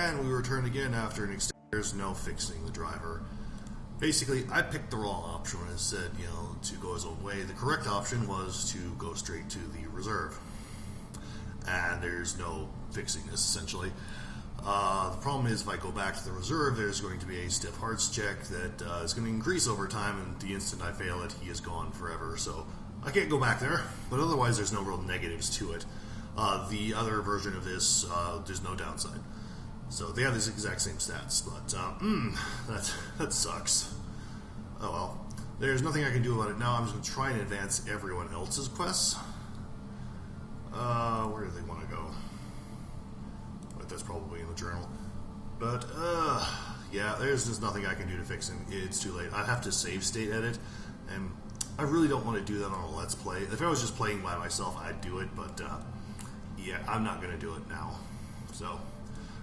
And we return again after an extended. There's no fixing the driver. Basically, I picked the wrong option when it said, to go his own way. The correct option was to go straight to the reserve. And there's no fixing this, essentially. The problem is, if I go back to the reserve, there's going to be a stiff hearts check that is going to increase over time, and the instant I fail it, he is gone forever. So I can't go back there, but otherwise there's no real negatives to it. The other version of this, there's no downside. So they have these exact same stats, but that sucks. Oh well. There's nothing I can do about it now. I'm just going to try and advance everyone else's quests. Where do they want to go? But that's probably in the journal. But, yeah, there's just nothing I can do to fix it. It's too late. I have to save state edit, and I really don't want to do that on a Let's Play. If I was just playing by myself, I'd do it, but, yeah, I'm not going to do it now. So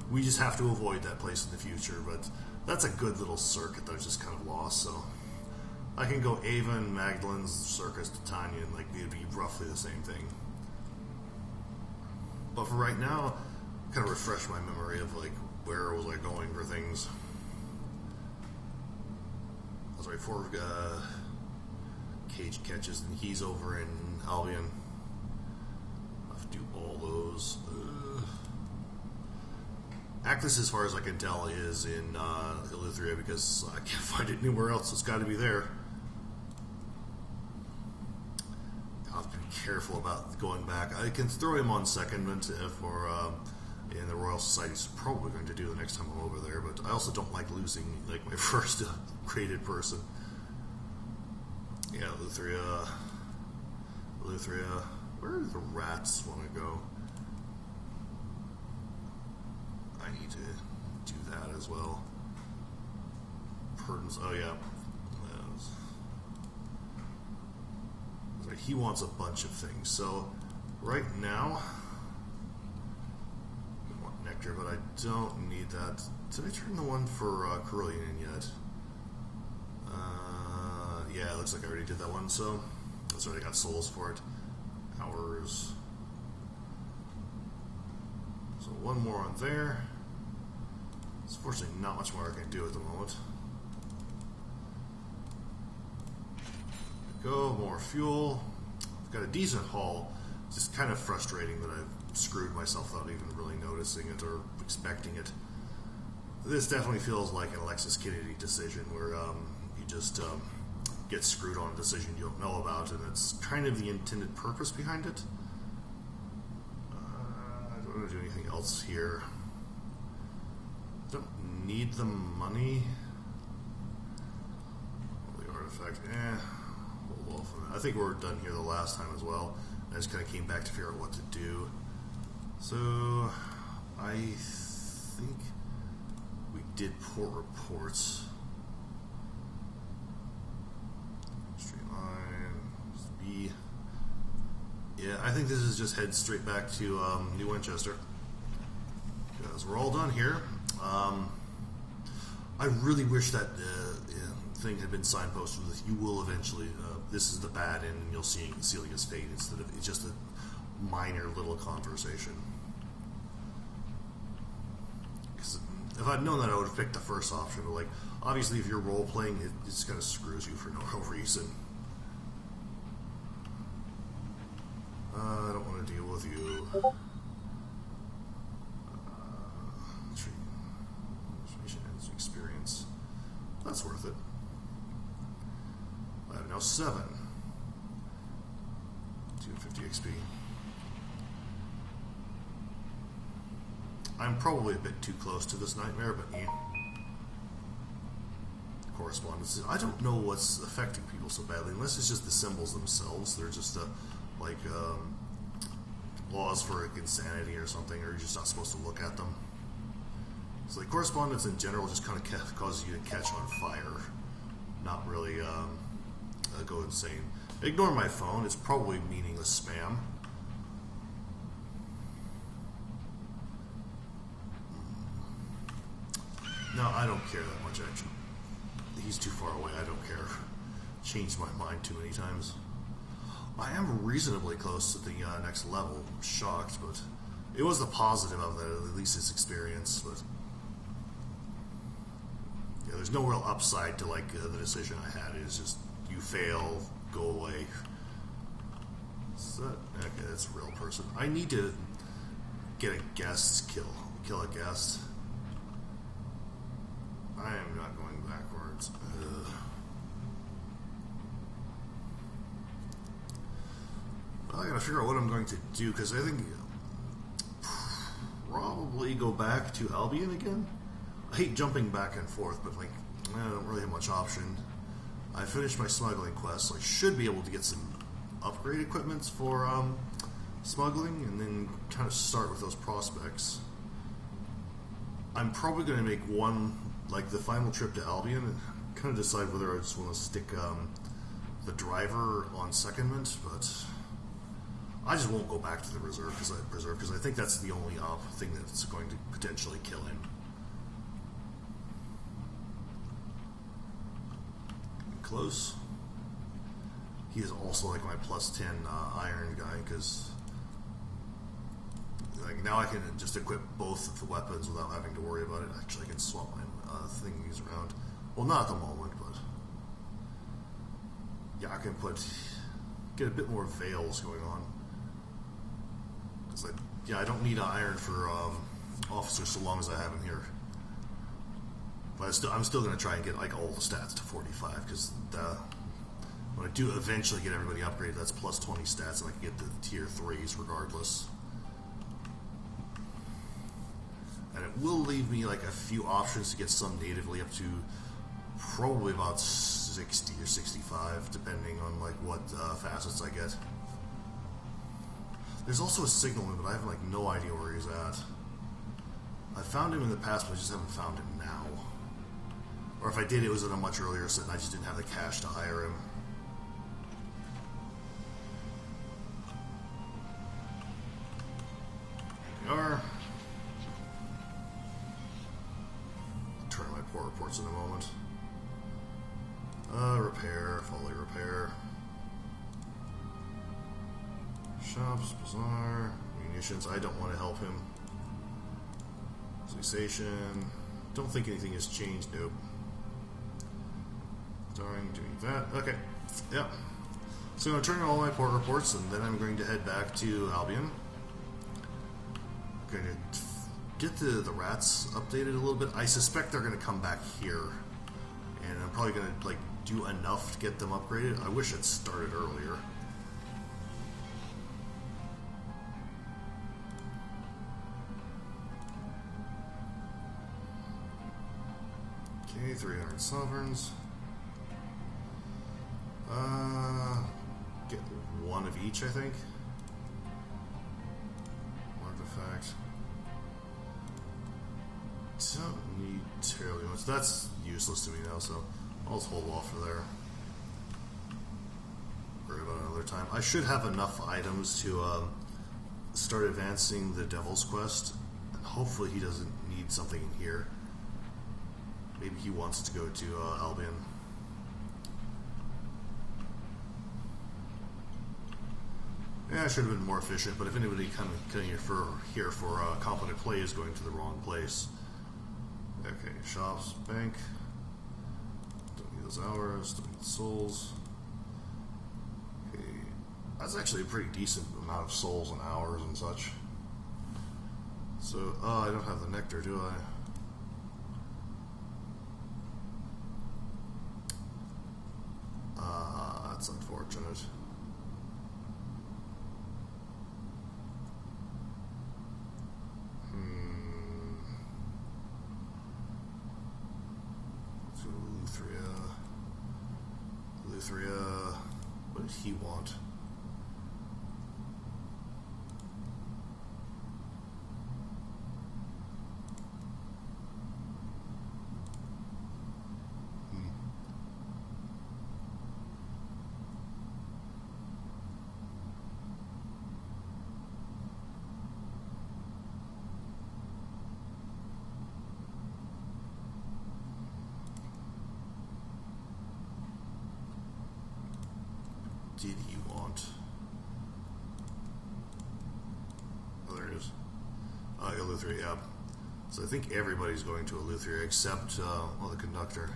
we just have to avoid that place in the future, but that's a good little circuit that I was just kind of lost, so I can go Avon, Magdalen's, Circus, Titania, and like it'd be roughly the same thing. But for right now, kind of refresh my memory of like where was I going for things. I was right for Cage catches, and he's over in Albion. I have to do all those. Actus, as far as I can tell, is in Eleutheria because I can't find it anywhere else. It's got to be there. I'll have to be careful about going back. I can throw him on secondment for in the Royal Society. It's probably going to do the next time I'm over there. But I also don't like losing like my first created person. Yeah, Eleutheria. Where do the rats want to go? I need to do that as well. Purdon's, oh yeah. He wants a bunch of things. So right now, I want nectar, but I don't need that. Did I turn the one for Carillion in yet? Yeah, it looks like I already did that one. So that's already got souls for it. Hours. So one more on there. There's fortunately not much more I can do at the moment. Go, more fuel. I've got a decent haul. It's just kind of frustrating that I've screwed myself without even really noticing it or expecting it. This definitely feels like an Alexis Kennedy decision where you just get screwed on a decision you don't know about, and it's kind of the intended purpose behind it. I don't want to do anything else here. Don't need the money. The artifact, hold off on it. I think we were done here the last time as well. I just kind of came back to figure out what to do. So, I think we did port reports. Straight line, B. Yeah, I think this is just head straight back to New Winchester. Because we're all done here. I really wish that thing had been signposted with "You will eventually." This is the bad end, and you'll see Celia's fate instead of it's just a minor little conversation. Because if I'd known that, I would have picked the first option. But like, obviously, if you're role playing, it just kind of screws you for no real reason. I don't want to deal with you. Experience. That's worth it. I have now 7. 250 XP. I'm probably a bit too close to this nightmare, but yeah. Correspondence. I don't know what's affecting people so badly, unless it's just the symbols themselves. They're just like laws for insanity or something, or you're just not supposed to look at them. So the correspondence in general just kind of causes you to catch on fire, not really go insane. Ignore my phone, it's probably meaningless spam. No, I don't care that much actually. He's too far away, I don't care. Changed my mind too many times. I am reasonably close to the next level. I'm shocked, but it was the positive of that, at least his experience, but there's no real upside to like the decision I had. It's just you fail, go away. Is that, okay, that's a real person. I need to get a guest kill a guest. I am not going backwards. Well, I gotta figure out what I'm going to do, because I think probably go back to Albion again. I hate jumping back and forth, but like I don't really have much option. I finished my smuggling quest, so I should be able to get some upgrade equipments for smuggling, and then kind of start with those prospects. I'm probably going to make one, like the final trip to Albion, and kind of decide whether I just want to stick the driver on secondment, but I just won't go back to the reserve because I think that's the only thing that's going to potentially kill him. Close. He is also like my +10 iron guy, because like now I can just equip both of the weapons without having to worry about it. Actually, I can swap my thingies around. Well, not at the moment, but yeah, I can get a bit more veils going on. It's like, yeah, I don't need iron for officers so long as I have him here. But I'm still going to try and get like all the stats to 45, because when I do eventually get everybody upgraded, that's +20 stats, and I can get the tier 3s regardless. And it will leave me like a few options to get some natively up to probably about 60 or 65, depending on like what facets I get. There's also a signalman, but I have like no idea where he's at. I found him in the past, but I just haven't found him now. Or if I did, it was at a much earlier set, and I just didn't have the cash to hire him. There we are. Turn my port reports in a moment. Repair, fully repair. Shops, bazaar, munitions. I don't want to help him. Station. Don't think anything has changed. Nope. Starting doing that. Okay. Yeah. So I'm going to turn in all my port reports, and then I'm going to head back to Albion. I'm going to get the rats updated a little bit. I suspect they're going to come back here, and I'm probably going to like do enough to get them upgraded. I wish it started earlier. Okay, 300 sovereigns. Get one of each, I think. Artifact. Don't need terribly much. That's useless to me now, so I'll just hold off for there. Worry about it another time. I should have enough items to start advancing the Devil's Quest, and hopefully he doesn't need something in here. Maybe he wants to go to Albion. Yeah, I should have been more efficient, but if anybody coming here for competent play is going to the wrong place. Okay, shops, bank. Don't need those hours, don't need souls. Okay, that's actually a pretty decent amount of souls and hours and such. So, I don't have the nectar, do I? That's unfortunate. So Luthria. What did he want? Did he want? Oh, there it is. Luthria, yeah. So I think everybody's going to Eleutheria except, well, the conductor.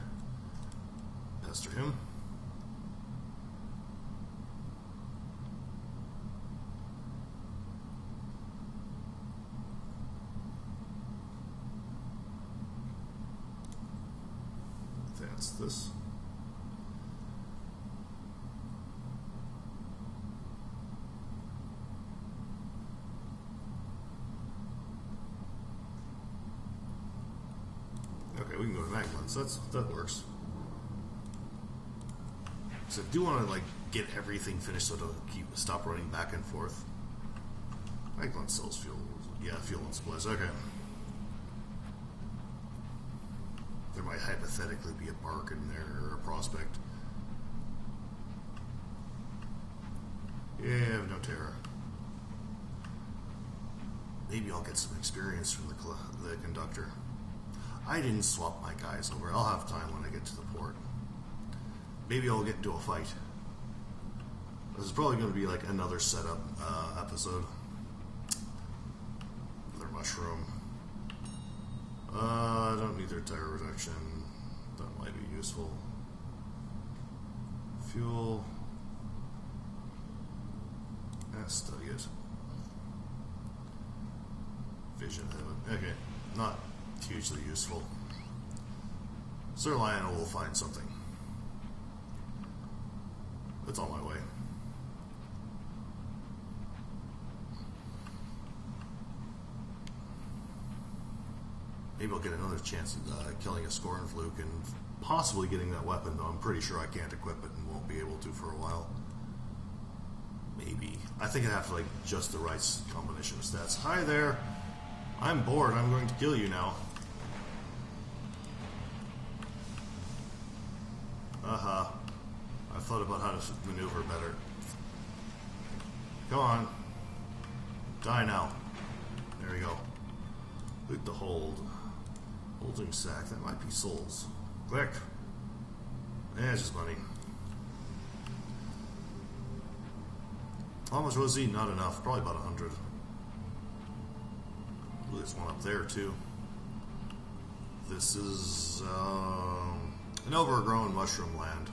Pester him. Advance this. Okay, we can go to Magdalene, so that works. So I do want to like get everything finished so to stop running back and forth. Magdalene sells fuel. Yeah, fuel and supplies. Okay. There might hypothetically be a bark in there or a prospect. Yeah, I have no terror. Maybe I'll get some experience from the conductor. I didn't swap my guys over. I'll have time when I get to the port. Maybe I'll get into a fight. This is probably going to be like another setup episode. Another mushroom. I don't need their tire reduction. That might be useful. Fuel. Study it. Vision heaven. Okay, not hugely useful. Sir Lionel will find something. It's on my way. Maybe I'll get another chance at killing a Scornfluke and possibly getting that weapon, though I'm pretty sure I can't equip it and won't be able to for a while. Maybe. I think I'd have to like just the right combination of stats. Hi there! I'm bored, I'm going to kill you now. I thought about how to maneuver better. Come on. Die now. There we go. Loot the hold. Holding sack. That might be souls. Quick. Yeah, it's just money. How much was he? Not enough. Probably about 100. Ooh, there's one up there too. This is an overgrown mushroom land.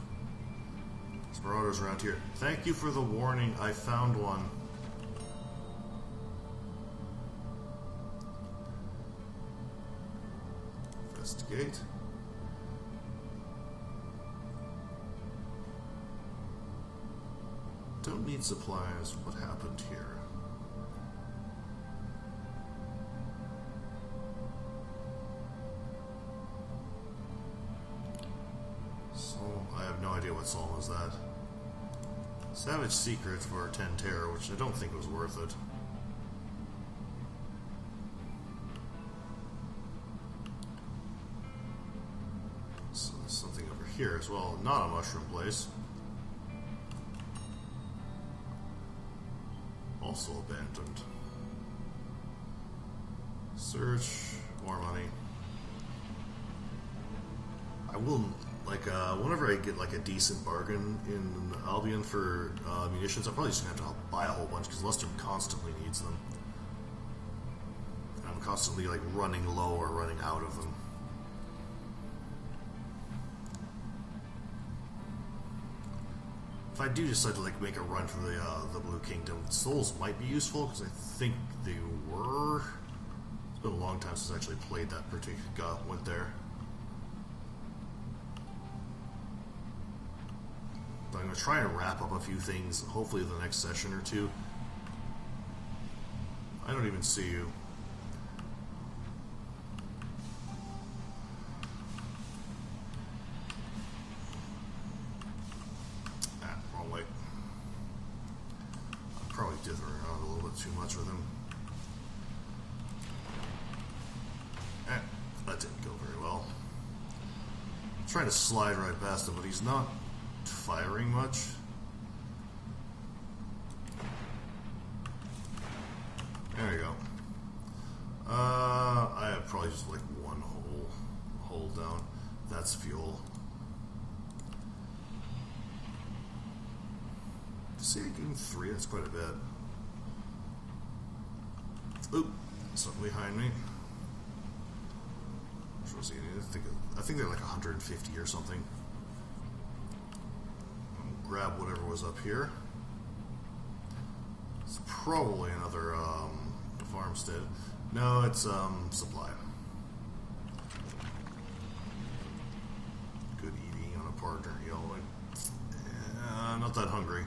There's marauders around here. Thank you for the warning. I found one. Investigate. Don't need supplies. What happened here? I have no idea what psalm was that. Savage Secret for 10 terror, which I don't think was worth it. So there's something over here as well. Not a mushroom place. Also abandoned. Search. More money. I will... Like, whenever I get, like, a decent bargain in Albion for munitions, I'm probably just going to have to buy a whole bunch, because Lester constantly needs them. And I'm constantly, like, running low or running out of them. If I do decide to, like, make a run for the Blue Kingdom, souls might be useful, because I think they were... It's been a long time since I actually played that particular... went there. I'm going to try and wrap up a few things, hopefully the next session or two. I don't even see you. Wrong way. I'm probably dithering around a little bit too much with him. That didn't go very well. I'm trying to slide right past him, but he's not firing much. There we go. I have probably just like one hole down. That's fuel. Sinking 3, that's quite a bit. Oop, something behind me. is he? I think they're like 150 or something. I'll grab whatever was up here. It's probably another farmstead. No, it's supply. Good eating on a partner, you know. I'm not that hungry.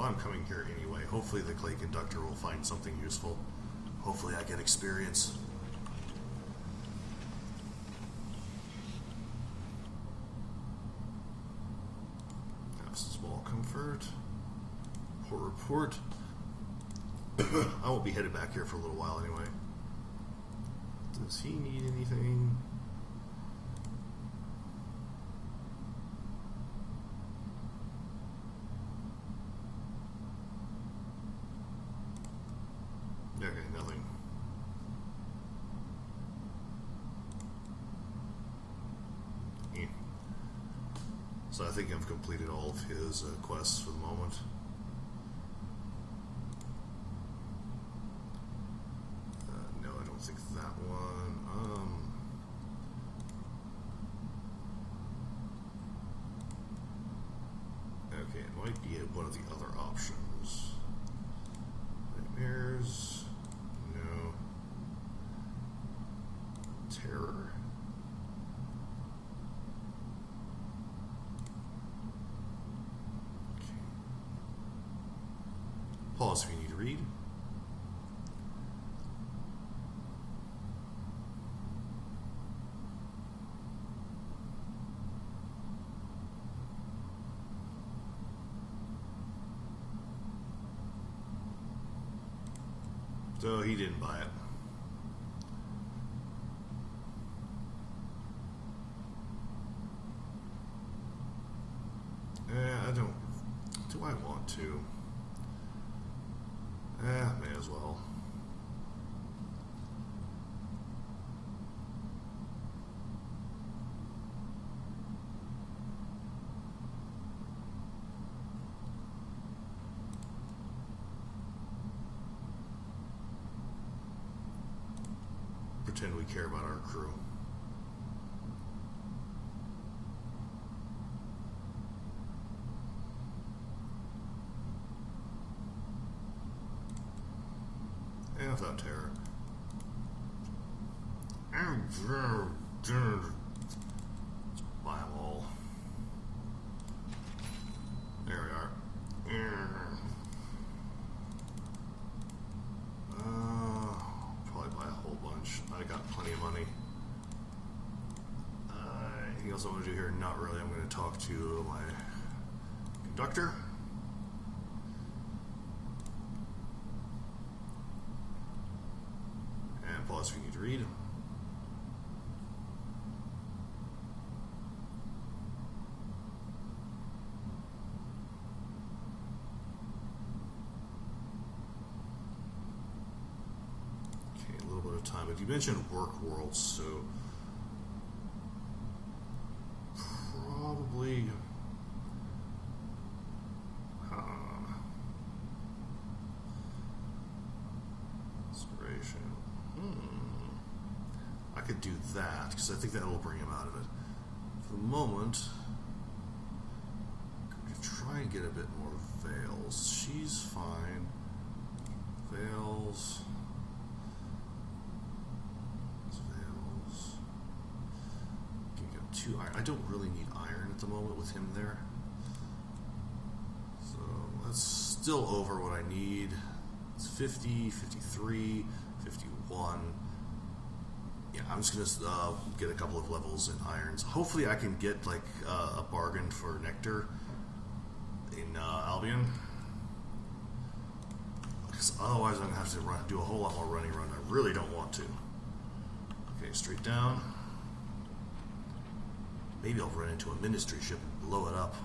I'm coming here anyway. Hopefully the clay conductor will find something useful. Hopefully I get experience. Have small comfort. Report. I won't be headed back here for a little while anyway. Does he need anything? Okay, nothing. Yeah. So I think I've completed all of his quests for the moment. No, I don't think that one. Okay, it might be one of the other options. Nightmares. No. Terror. Okay. Pause if you need to read. So he didn't buy it. I don't. Do I want to? May as well. Pretend we care about our crew. And without terror. Let's buy them all. There we are. Probably buy a whole bunch. I got plenty of money. Anything else I want to do here? Not really. I'm going to talk to my conductor. And pause if you need to read. Time, but you mentioned work worlds, so probably inspiration. I could do that because I think that will bring him out of it. For the moment, could try and get a bit more veils. She's fine. Veils. Iron. I don't really need iron at the moment with him there. So that's still over what I need. It's 50, 53, 51. Yeah, I'm just going to get a couple of levels in irons. Hopefully I can get like a bargain for nectar in Albion. Because otherwise I'm going to have to do a whole lot more running around. I really don't want to. Okay, straight down. Maybe I'll run into a ministry ship and blow it up.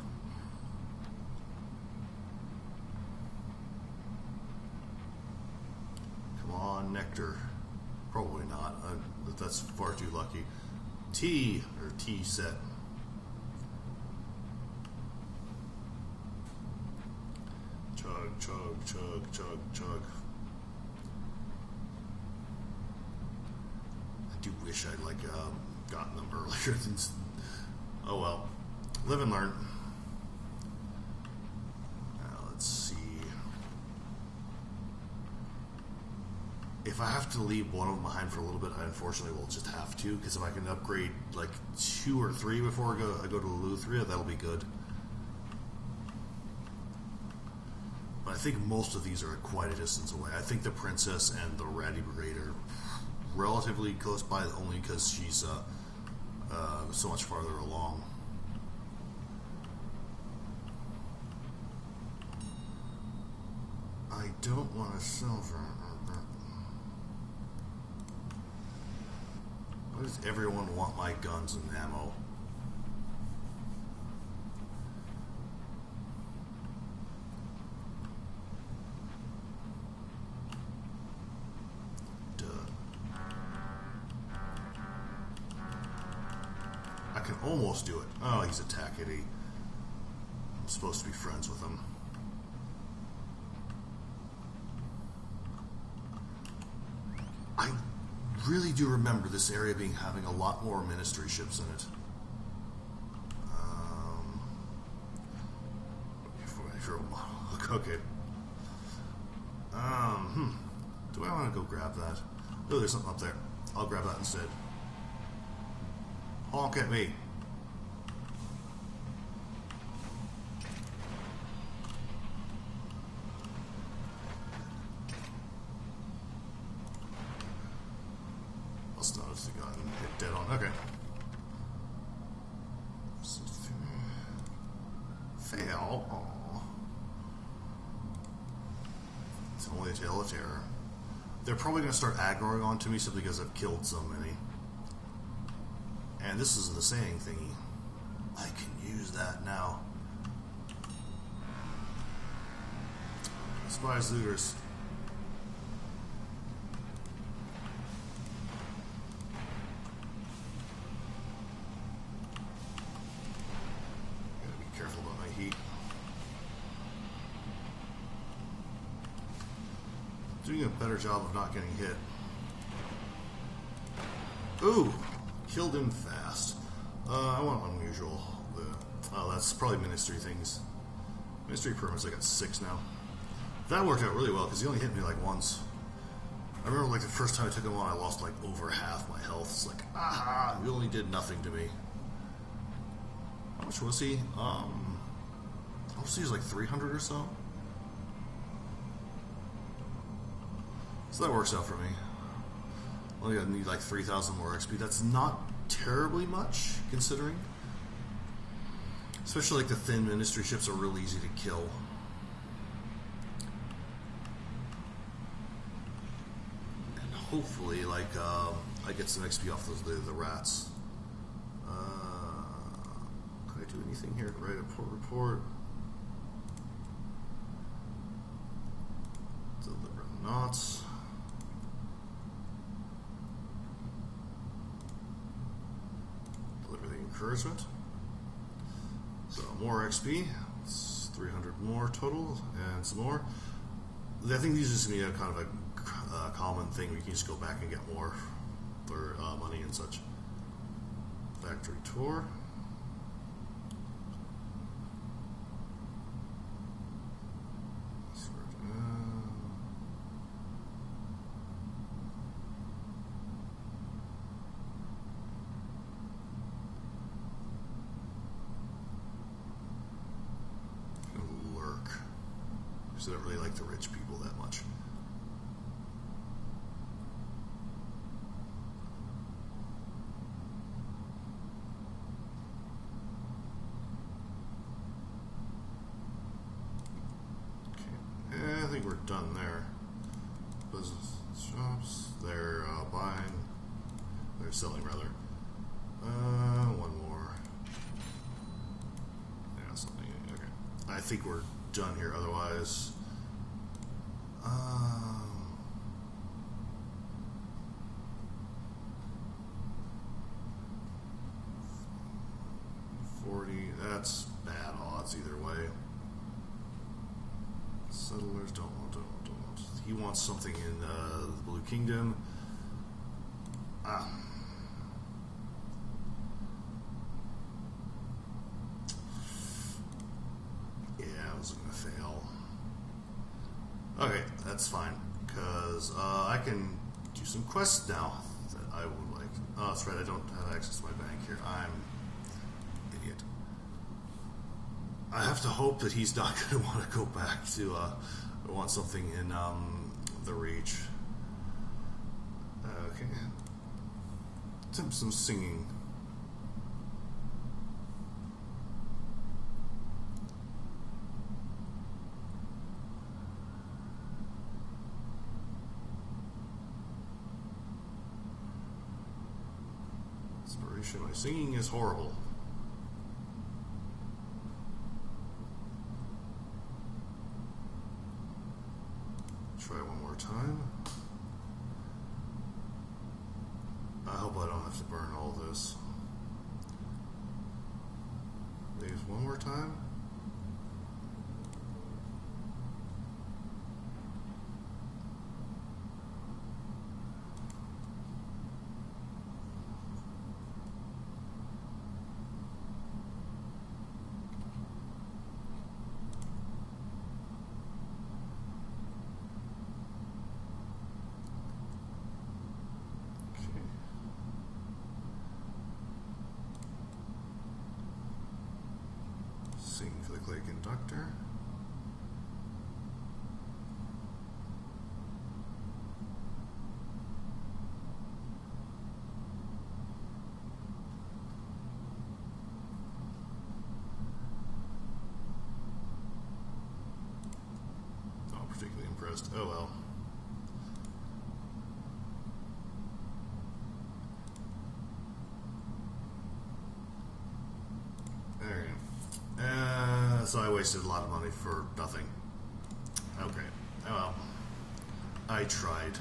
Come on, nectar. Probably not. That's far too lucky. T set. Chug, chug, chug, chug, chug. I do wish I'd gotten them earlier. Oh well. Live and learn. Now let's see. If I have to leave one of them behind for a little bit, I unfortunately will just have to, because if I can upgrade like 2 or 3 before I go to Luthria, that'll be good. But I think most of these are quite a distance away. I think the Princess and the Ratty Brigade are relatively close by, only because she's so much farther along. I don't want to sell for. Why does everyone want my guns and ammo? Duh. I can almost do it. Oh, he's a tackety. I'm supposed to be friends with him. I really do remember this area having a lot more ministry ships in it. Okay. Do I want to go grab that? Oh, there's something up there. I'll grab that instead. Honk at me. Notice the gun hit dead on. Okay. Fail. Aww. It's only a tale of terror. They're probably going to start aggroing onto me simply because I've killed so many. And this is the saying thingy. I can use that now. Spies, looters. Doing a better job of not getting hit. Ooh! Killed him fast. I want unusual. Oh, that's probably ministry things. Ministry permits, I got 6 now. That worked out really well, because he only hit me like once. I remember like the first time I took him on, I lost like over half my health. It's like, aha! He only did nothing to me. How much was he? I was like 300 or so. So that works out for me. Only I need like 3,000 more XP. That's not terribly much, considering. Especially like the thin ministry ships are real easy to kill. And hopefully, like, I get some XP off the rats. Can I do anything here? Write a port report. Deliver knots. Encouragement. So more XP. It's 300 more total, and some more. I think these are just going to be a kind of a common thing. We can just go back and get more for money and such. Factory tour. I don't really like the rich people that much. Okay, I think we're done there. Business shops, they're buying, they're selling rather. One more. Yeah, something. Okay, I think we're done here. Otherwise. wants something in the Blue Kingdom. Ah. Yeah, I was going to fail. Okay, that's fine, because I can do some quests now that I would like. Oh, that's right, I don't have access to my bank here. I'm an idiot. I have to hope that he's not going to want to go back to, want something in the Reach. Okay. Some singing. Inspiration. My singing is horrible. Try one more time. I hope I don't have to burn all this. Maybe one more time. Sing for the clay conductor. Not particularly impressed. Oh well. So I wasted a lot of money for nothing. Okay. Oh well. I tried.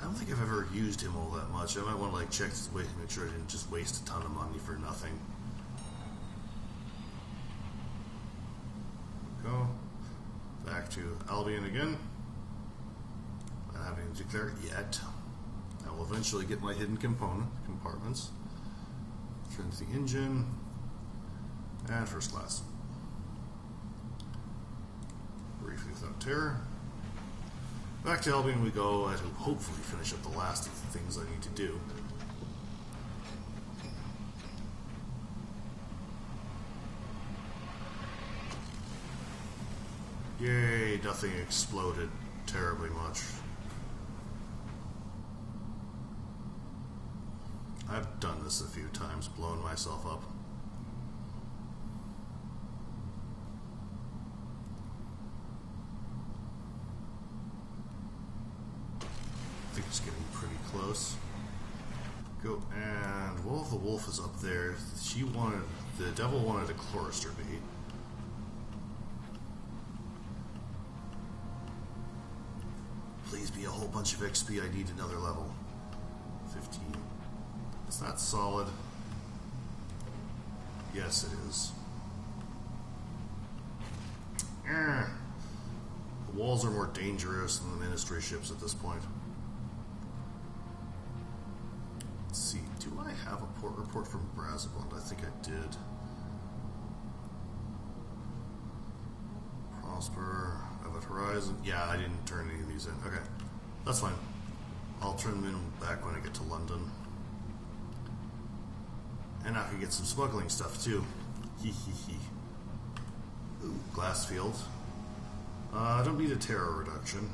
I don't think I've ever used him all that much. I might want to like check this way to make sure I didn't just waste a ton of money for nothing. Go. Back to Albion again. Not having to declare it yet. I will eventually get my hidden compartments. Turn to the engine, and first class. Briefly without terror. Back to Albion we go, to hopefully finish up the last of the things I need to do. Yay, nothing exploded terribly much. I've done this a few times, blown myself up. I think it's getting pretty close. Go, and Wolf the Wolf is up there. The devil wanted a chorister bait. Please be a whole bunch of XP, I need another level. 15. Is that solid? Yes, it is. The walls are more dangerous than the ministry ships at this point. Let's see, do I have a port report from Brazabond? I think I did. Prosper, Avid Horizon. Yeah, I didn't turn any of these in. Okay, that's fine. I'll turn them in back when I get to London. And I can get some smuggling stuff too. Hee hee hee. Ooh, glass field. I don't need a terror reduction.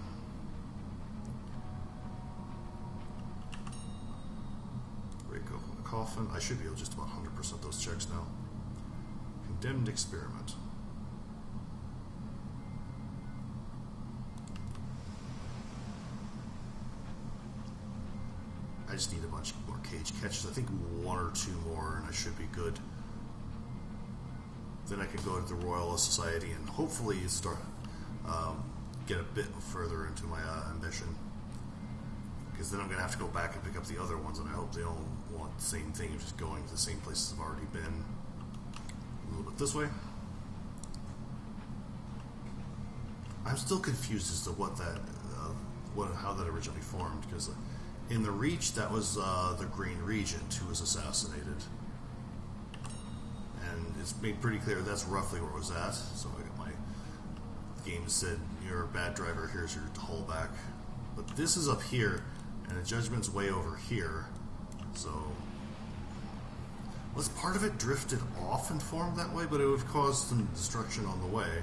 Break open the coffin. I should be able to just about 100% those checks now. Condemned experiment. I just need a bunch more cage catches. I think one or two more and I should be good. Then I can go to the Royal Society and hopefully start get a bit further into my ambition. Because then I'm going to have to go back and pick up the other ones, and I hope they all want the same thing of just going to the same places I've already been. A little bit this way. I'm still confused as to what that, how that originally formed. Because in the Reach, that was the Green Regent who was assassinated, and it's made pretty clear that's roughly where it was at. So I got my game said, "You're a bad driver. Here's your hull back." But this is up here, and the Judgment's way over here. So was part of it drifted off and formed that way, but it would have caused some destruction on the way.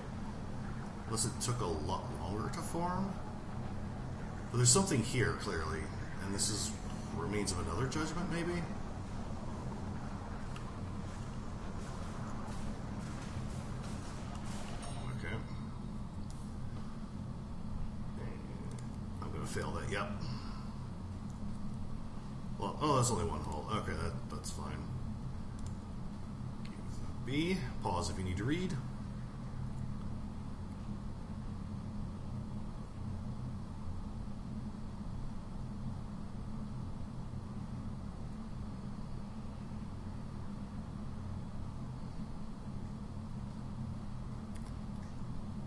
Unless it took a lot longer to form. But there's something here, clearly. And this is remains of another Judgment, maybe? Okay. I'm going to fail that, yep. Well, oh, that's only one hull. Okay, that's fine. B. Pause if you need to read.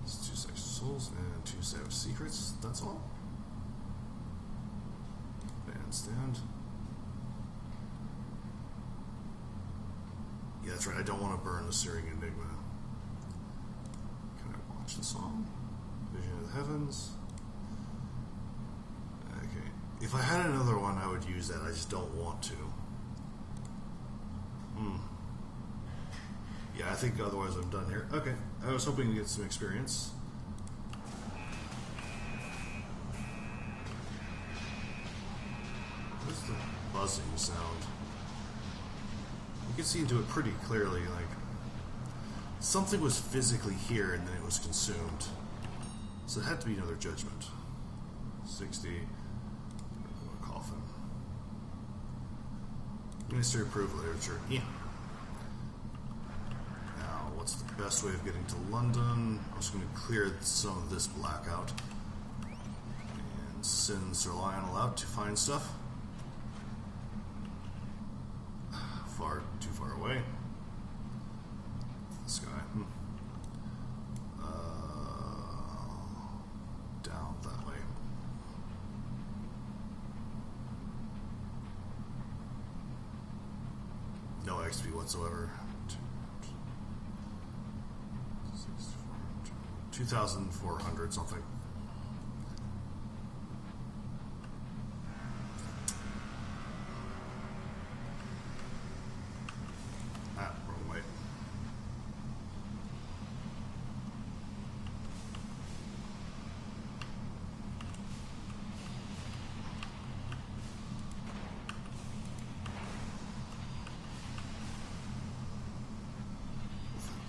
It's 2 Sections Souls and 2 Savage Secrets. That's all. Bandstand. Yeah, that's right. I don't want to burn the Searing Enigma. Can I watch the song? Vision of the Heavens. Okay. If I had another one, I would use that. I just don't want to. Yeah, I think otherwise I'm done here. Okay. I was hoping to get some experience. What's the buzzing sound? You can see into it pretty clearly, like something was physically here and then it was consumed. So it had to be another Judgment. 60. Coffin. Ministry approved literature. Yeah. Now, what's the best way of getting to London? I'm just going to clear some of this blackout and send Sir Lionel out to find stuff. Too far away. This guy. Down that way. No XP whatsoever. 2,400 something.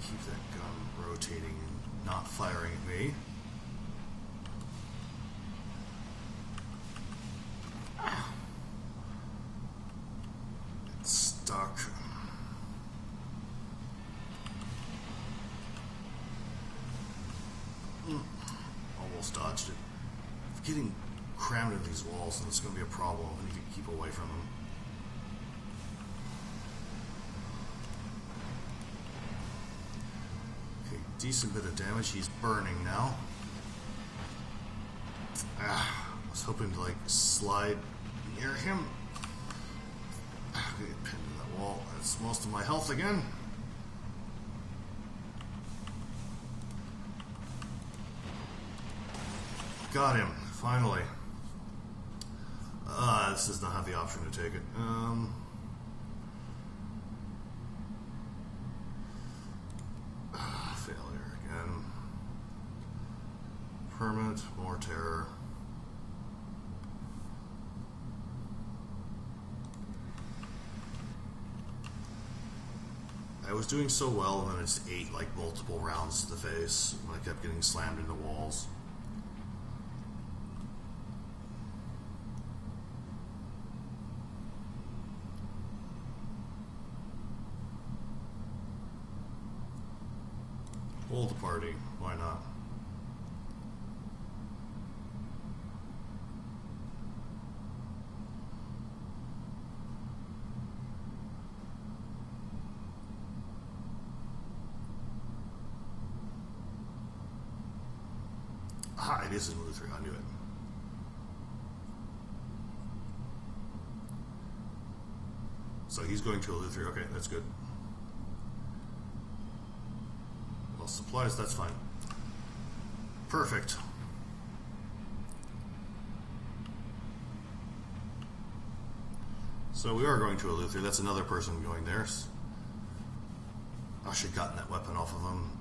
Keep that gun rotating and not firing at me. It's stuck. Almost dodged it. Getting crammed into these walls, and it's going to be a problem. I need to keep away from them. Decent bit of damage. He's burning now. I was hoping to like slide near him. I'm gonna get pinned to that wall. That's most of my health again. Got him. Finally. This does not have the option to take it. Failure again. Permanent, more terror. I was doing so well, and then I just ate like multiple rounds to the face when I kept getting slammed into walls. Hold the party. Why not? it is in Luther. I knew it. So he's going to a Luther. Okay, that's good. Well, supplies, that's fine. Perfect. So we are going to a Luther. That's another person going there. I should have gotten that weapon off of him.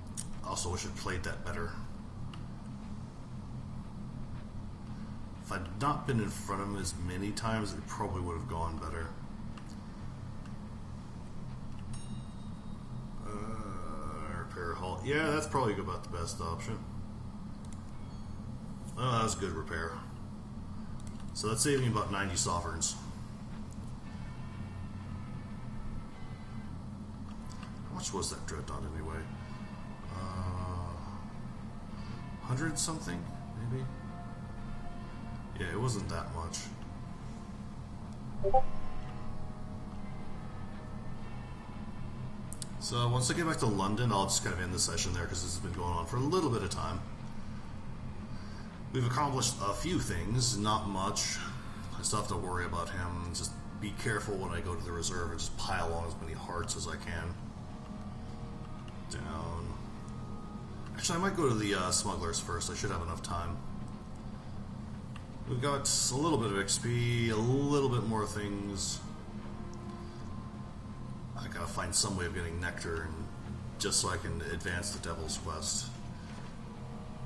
Also, wish I'd played that better. If I'd not been in front of him as many times, it probably would have gone better. Repair halt. Yeah, that's probably about the best option. Oh, that was good repair. So that's saving about 90 sovereigns. How much was that dreadnought anyway? 100 something, maybe? Yeah, it wasn't that much. So once I get back to London, I'll just kind of end the session there because this has been going on for a little bit of time. We've accomplished a few things, not much. I still have to worry about him. Just be careful when I go to the reserve and just pile on as many hearts as I can. Down. Actually, I might go to the smugglers first. I should have enough time. We've got a little bit of XP, a little bit more things. I gotta find some way of getting nectar, and just so I can advance the Devil's Quest.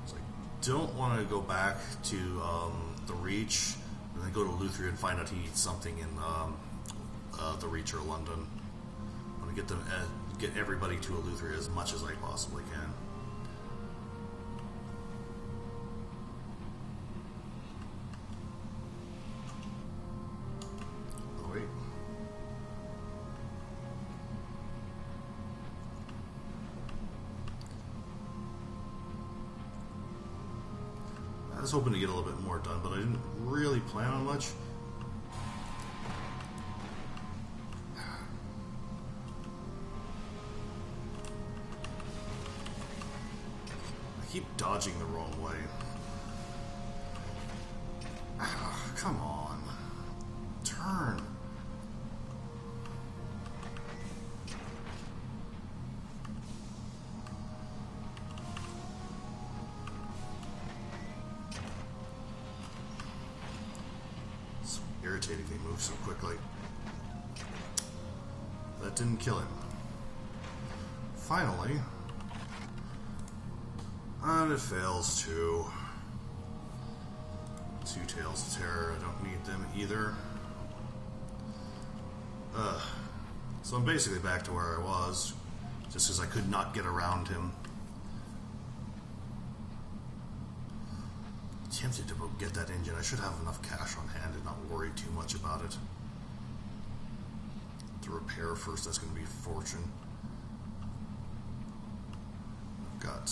So I don't want to go back to the Reach and then go to Luther and find out he needs something in the Reach or London. I want to get everybody to a Luther as much as I possibly can. Oh wait. I was hoping to get a little bit more done, but I didn't really plan on much. I keep dodging the wrong way. Come on. Turn. Irritating they move so quickly. That didn't kill him. Finally. And it fails too. Two Tails of Terror. I don't need them either. So I'm basically back to where I was. Just because I could not get around him. Tempted to get that engine. I should have enough cash on hand and not worry too much about it. To repair first, that's going to be a fortune. I've got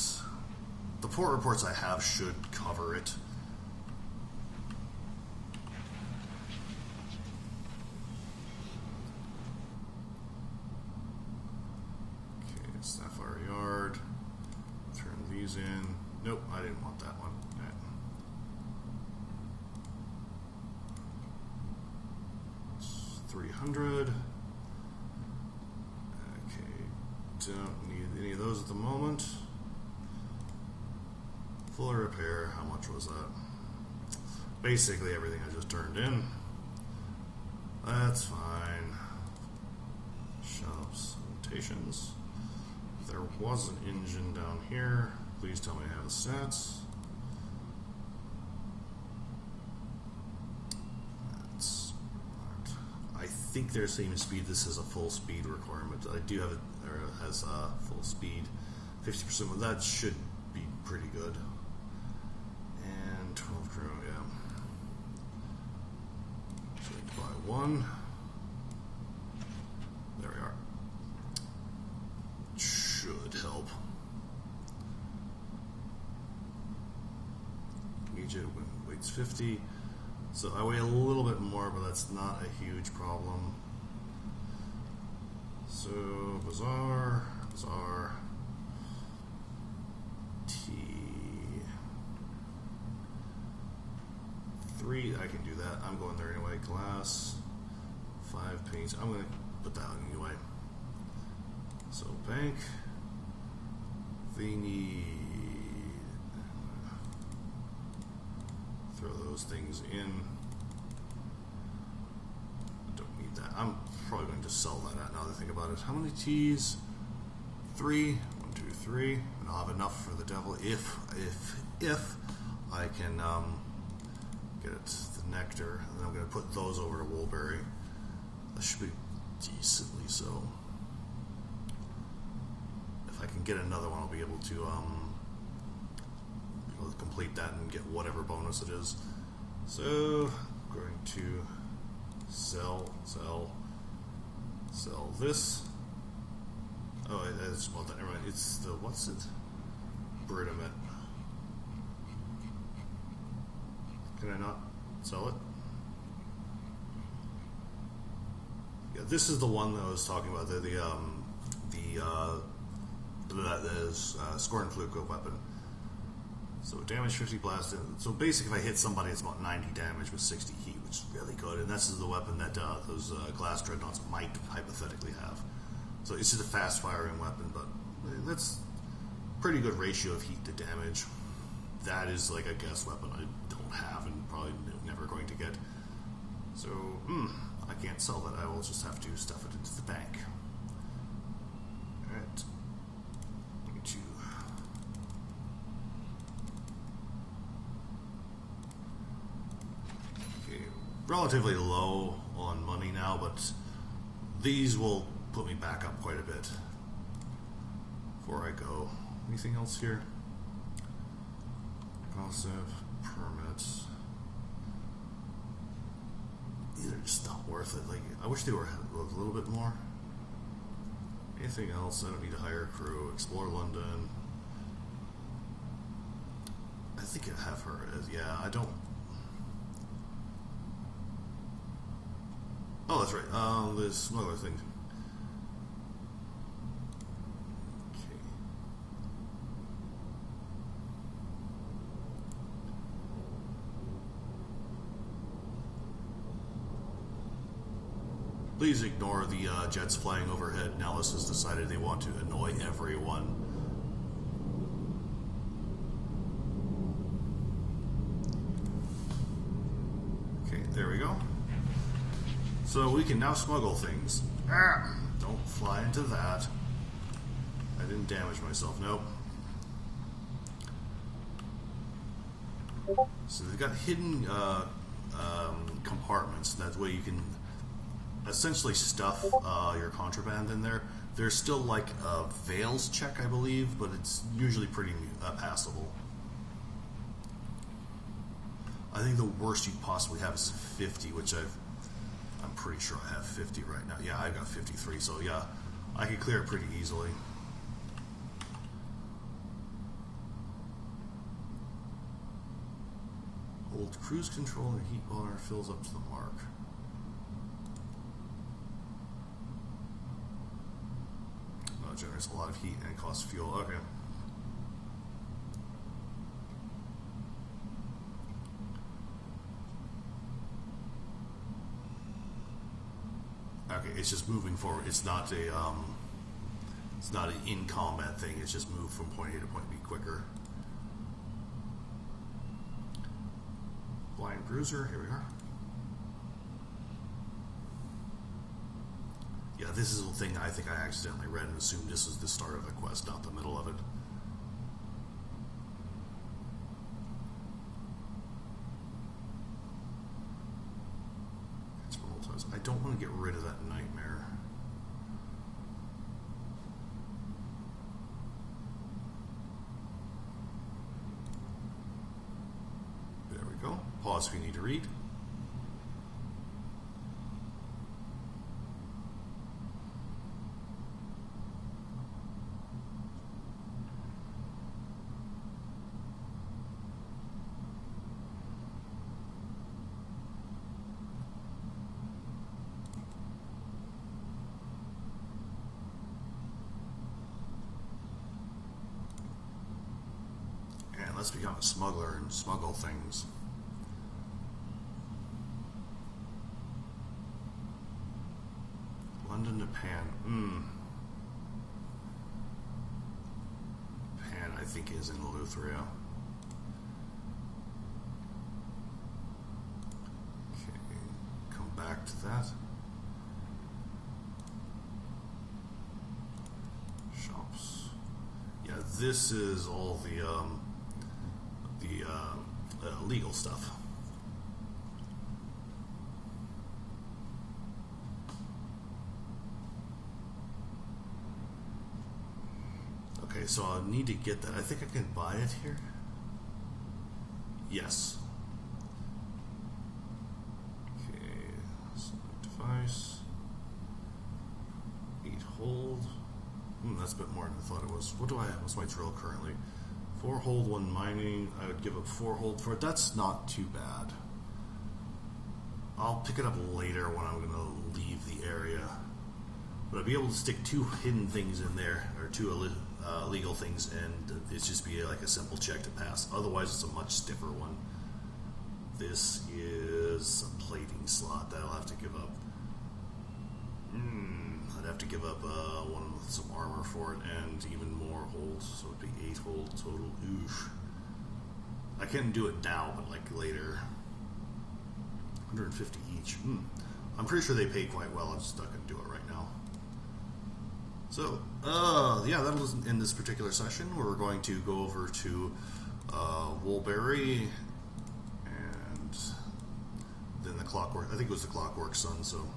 the port reports I have should cover it. Okay, Sapphire Yard. Turn these in. Nope, I didn't want that one. 300. Okay, don't need any of those at the moment. Full repair, how much was that? Basically everything I just turned in. That's fine. Shops, limitations. There was an engine down here. Please tell me I have the stats. I think they're saying speed. This is a full speed requirement. I do have it, or it has full speed. 50%, well, that should be pretty good. And 12 crew, yeah. So I buy one. There we are. Should help. Egypt weights 50. So I weigh a little bit more, but that's not a huge problem. So, Bazaar, T. 3, I can do that. I'm going there anyway. Glass, 5 paints. I'm going to put that on anyway. So bank, they need, throw those things in. Don't need that. I'm probably going to sell that out now that I think about it. How many teas? 3. 1, 2, 3. And I'll have enough for the devil if I can get the nectar. And then I'm going to put those over to Woolberry. That should be decently so. If I can get another one, I'll be able to complete that and get whatever bonus it is. So I'm going to sell this. Oh, it's, well, never mind. It's the, what's it? Bridiment. Can I not sell it? Yeah, this is the one that I was talking about. The Scorn Fluke weapon. So damage 50 blast. So basically, if I hit somebody, it's about 90 damage with 60 heat, which is really good. And this is the weapon that those glass dreadnoughts might hypothetically have. So it's just a fast firing weapon, but that's pretty good ratio of heat to damage. That is like a guess weapon I don't have and probably never going to get. So I can't sell that. I will just have to stuff it into the bank. Alright. Okay, relatively low on money now, but these will put me back up quite a bit before I go. Anything else here? Gossip, permits. These are just not worth it. Like, I wish they were a little bit more. Anything else? I don't need to hire a crew. Explore London. I think I have her as, yeah, I don't. Oh, that's right. There's smuggler thing. Please ignore the jets flying overhead. Nellis has decided they want to annoy everyone. Okay, there we go. So we can now smuggle things. Ah, don't fly into that. I didn't damage myself. Nope. So they've got hidden compartments. That way you can essentially stuff your contraband in there. There's still like a veils check, I believe, but it's usually pretty passable. I think the worst you possibly have is 50, which I'm pretty sure I have 50 right now. Yeah, I've got 53, so yeah, I can clear it pretty easily. Hold cruise control and heat bar fills up to the mark. Oh, it generates a lot of heat and costs fuel. Okay. Okay, it's just moving forward. It's not a it's not an in combat thing. It's just move from point A to point B quicker. Blind Bruiser, here we are. Yeah, this is the thing I think I accidentally read and assumed this was the start of the quest, not the middle of it. I don't want to get rid of that nightmare. There we go. Pause if you need to read. Let's become a smuggler and smuggle things. to Pan. Pan, I think, is in Luthria. Okay, come back to that. Shops. Yeah, this is all the legal stuff. Okay, so I'll need to get that. I think I can buy it here. Yes. Okay, select device. 8 hold. That's a bit more than I thought it was. What do I have? What's my drill currently? 4 hold, 1 mining. I would give up 4 hold for it. That's not too bad. I'll pick it up later when I'm going to leave the area. But I'd be able to stick 2 hidden things in there, or 2 illegal things, and it's just be like a simple check to pass. Otherwise, it's a much stiffer one. This is a plating slot that I'll have to give up. I'd have to give up one with some armor for it, and even more holds, so it'd be 8 hold total. Oof. I can do it now, but like later. 150 each. I'm pretty sure they pay quite well. I'm just not going to do it right now. So, yeah, that was in this particular session. We're going to go over to Woolberry, and then the Clockwork. I think it was the Clockwork Sun. So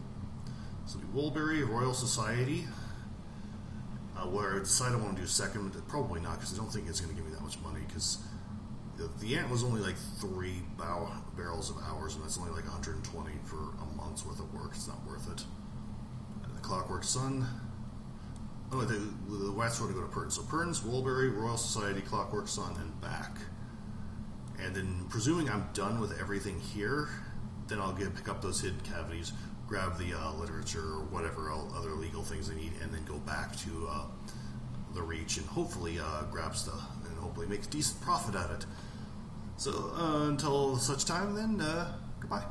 the Woolberry Royal Society. Where I decided I want to do second, probably not, because I don't think it's going to give me that much money. Because the Ant was only like 3 barrels of hours, and that's only like 120 for a month's worth of work. It's not worth it. And the Clockwork Sun. Oh, the West want to go to Perns. So Perns, Woolberry, Royal Society, Clockwork Sun, and back. And then, presuming I'm done with everything here, then I'll pick up those hidden cavities, grab the literature or whatever other legal things I need, and then go back to the Reach and hopefully grab stuff and hopefully make a decent profit at it. So until such time, then goodbye.